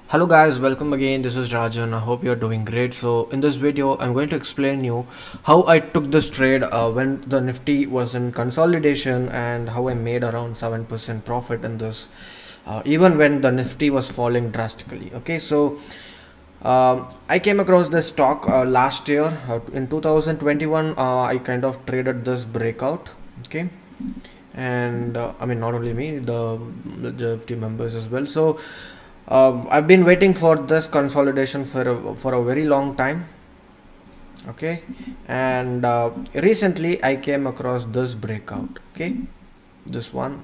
Hello guys, welcome again. This is Rajan. I hope you're doing great. So in this video, I'm going to explain you how I took this trade when the Nifty was in consolidation and how I made around 7% profit in this, even when the Nifty was falling drastically. Okay, so I came across this stock last year in 2021. I kind of traded this breakout. Okay, and I mean not only me, the FT members as well. So I've been waiting for this consolidation for a very long time. Okay, and recently I came across this breakout. Okay, this one,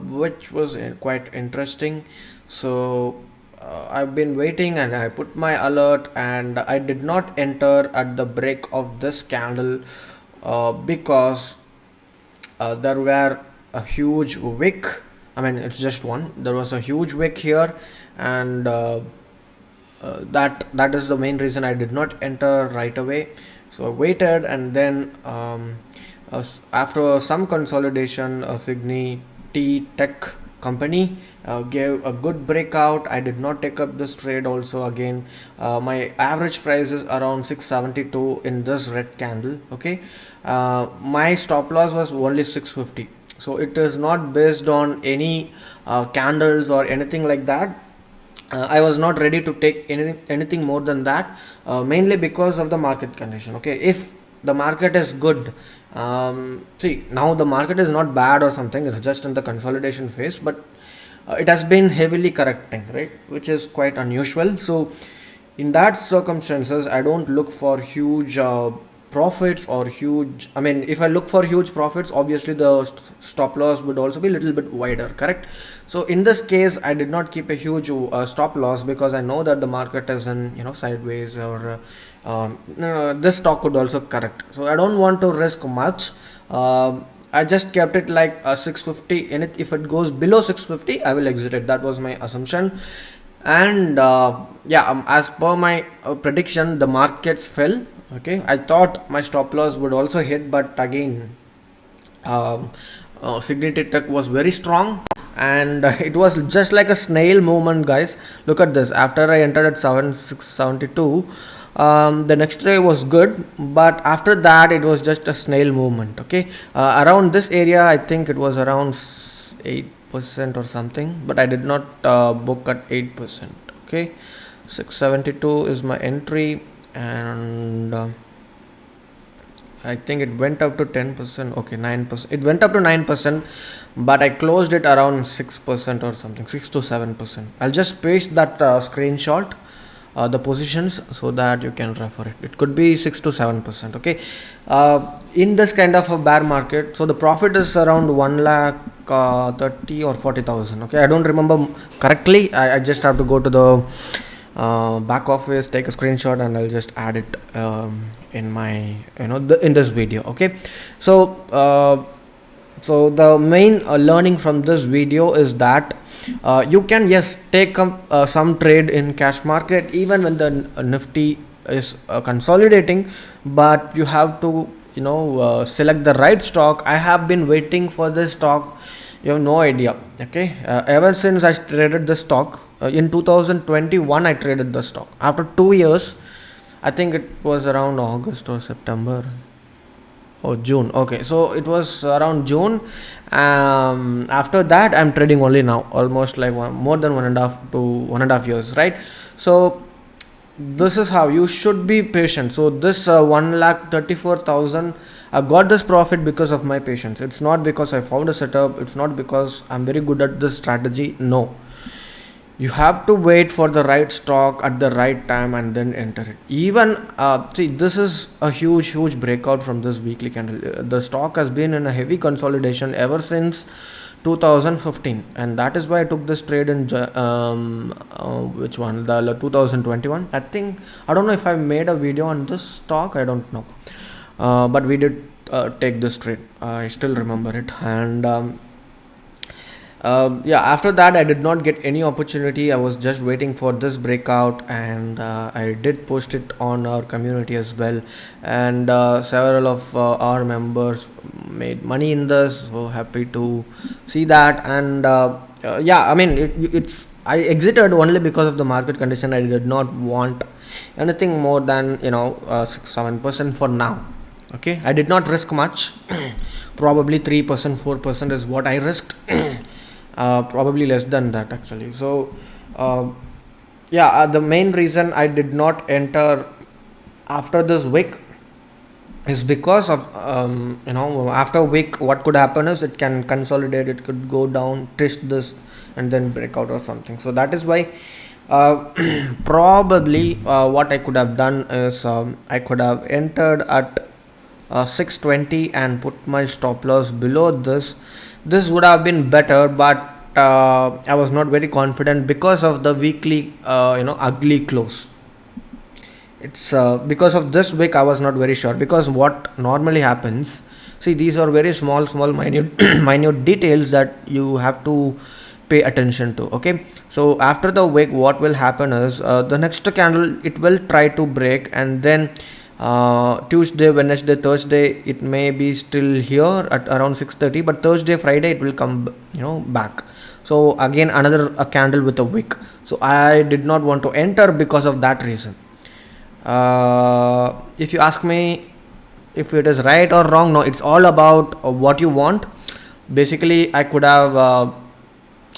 which was quite interesting. So I've been waiting and I put my alert and I did not enter at the break of this candle because there were a huge wick. I mean, it's just one. There was a huge wick here, and that is the main reason I did not enter right away. So I waited, and then after some consolidation, Cigniti Tech company gave a good breakout. I did not take up this trade. Also, again, my average price is around 672 in this red candle. Okay, my stop loss was only 650. So it is not based on any candles or anything like that. I was not ready to take anything more than that, mainly because of the market condition. Okay, if the market is good, see, now the market is not bad or something, it's just in the consolidation phase, but it has been heavily correcting, right, which is quite unusual. So in that circumstances, I don't look for huge profits or huge, I mean, if I look for huge profits, obviously the stop loss would also be a little bit wider, correct? So in this case, I did not keep a huge stop loss because I know that the market is in, sideways, or this stock could also correct. So I don't want to risk much. I just kept it like 650, and if it goes below 650, I will exit it. That was my assumption. And yeah, as per my prediction, the markets fell. Okay, I thought my stop loss would also hit, but again, um, Cigniti Tech was very strong, and it was just like a snail movement, guys. Look at this. After I entered at 7672, the next day was good, but after that it was just a snail movement. Okay, around this area, I think it was around 8% or something, but I did not book at 8%. Okay, 672 is my entry, and I think it went up to 10%. Okay, 9%. It went up to 9%, but I closed it around 6% or something, 6 to 7%. I'll just paste that screenshot, the positions, so that you can refer it. It could be 6 to 7%. Okay, in this kind of a bear market, so the profit is around 1 lakh 30 or 40,000. Okay, I don't remember correctly. I just have to go to the back office, take a screenshot, and I'll just add it in my in this video. Okay, so so the main learning from this video is that you can, yes, take some trade in cash market even when the Nifty is consolidating, but you have to select the right stock. I have been waiting for this stock, you have no idea. Okay, ever since I traded the stock in 2021, I traded the stock. After 2 years, I think it was around August or September or June. Okay, so it was around June. After that, I'm trading only now, almost like more than 1.5 to 1.5 years, right? So this is how you should be patient. So this 1,34,000, I got this profit because of my patience. It's not because I found a setup. It's not because I'm very good at this strategy. No, you have to wait for the right stock at the right time and then enter it. Even see, this is a huge breakout from this weekly candle. The stock has been in a heavy consolidation ever since 2015, and that is why I took this trade in which one, the 2021, I think. I don't know if I made a video on this stock, I don't know, but we did take this trade. I still remember it. And yeah, after that I did not get any opportunity. I was just waiting for this breakout, and I did post it on our community as well, and several of our members made money in this. So happy to see that. And yeah, I mean, it's I exited only because of the market condition. I did not want anything more than 6-7% for now. Okay, I did not risk much. Probably 3%, 4% is what I risked. Probably less than that actually. So the main reason I did not enter after this wick is because of after week what could happen is it can consolidate, it could go down, twist this, and then break out or something. So that is why probably what I could have done is I could have entered at 620 and put my stop loss below this would have been better, but I was not very confident because of the weekly ugly close. It's because of this week I was not very sure, because what normally happens, see, these are very small minute minute details that you have to pay attention to. Okay, so after the week what will happen is the next candle it will try to break, and then Tuesday, Wednesday, Thursday it may be still here at around 6:30, but Thursday, Friday it will come back. So again another a candle with a wick. So I did not want to enter because of that reason. If you ask me if it is right or wrong, no, it's all about what you want. Basically I could have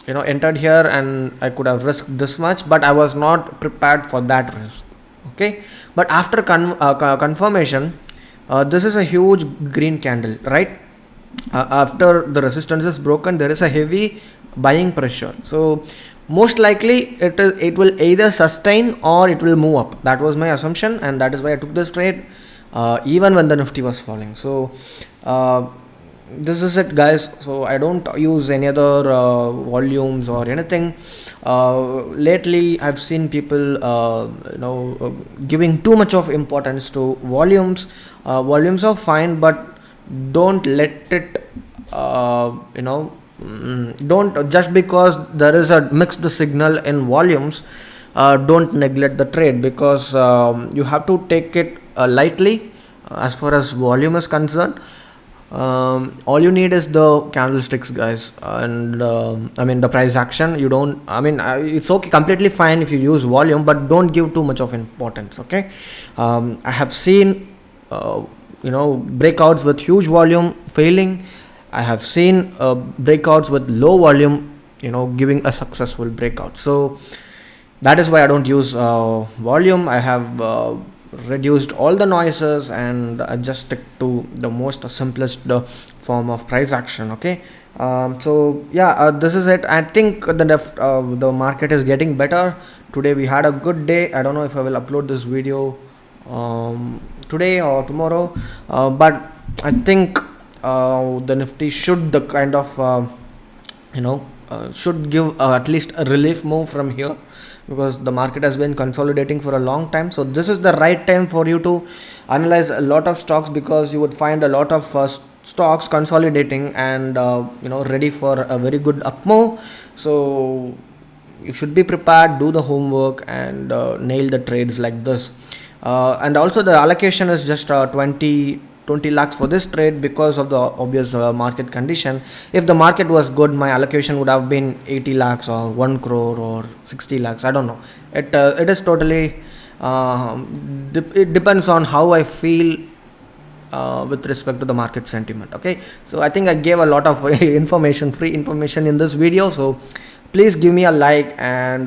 entered here and I could have risked this much, but I was not prepared for that risk. Okay, but after confirmation, this is a huge green candle, right? After the resistance is broken, there is a heavy buying pressure. So most likely it will either sustain or it will move up. That was my assumption, and that is why I took this trade even when the Nifty was falling. So this is it, guys. So I don't use any other volumes or anything. Lately I've seen people giving too much of importance to volumes. Volumes are fine, but don't let it don't, just because there is a mixed signal in volumes, don't neglect the trade, because you have to take it lightly as far as volume is concerned. All you need is the candlesticks, guys, and the price action. You don't, it's okay, completely fine if you use volume, but don't give too much of importance. Okay, I have seen breakouts with huge volume failing. I have seen breakouts with low volume giving a successful breakout. So that is why I don't use volume. I have reduced all the noises, and I just stick to the most simplest form of price action. Okay, this is it. I think the market is getting better. Today we had a good day. I don't know if I will upload this video today or tomorrow, but I think the Nifty should should give at least a relief move from here, because the market has been consolidating for a long time. So this is the right time for you to analyze a lot of stocks, because you would find a lot of stocks consolidating and ready for a very good up move. So you should be prepared, do the homework, and nail the trades like this. And also the allocation is just 20 lakhs for this trade, because of the obvious market condition. If the market was good, my allocation would have been 80 lakhs or 1 crore or 60 lakhs. I don't know. It is totally it depends on how I feel with respect to the market sentiment. Okay, so I think I gave a lot of free information in this video. So please give me a like and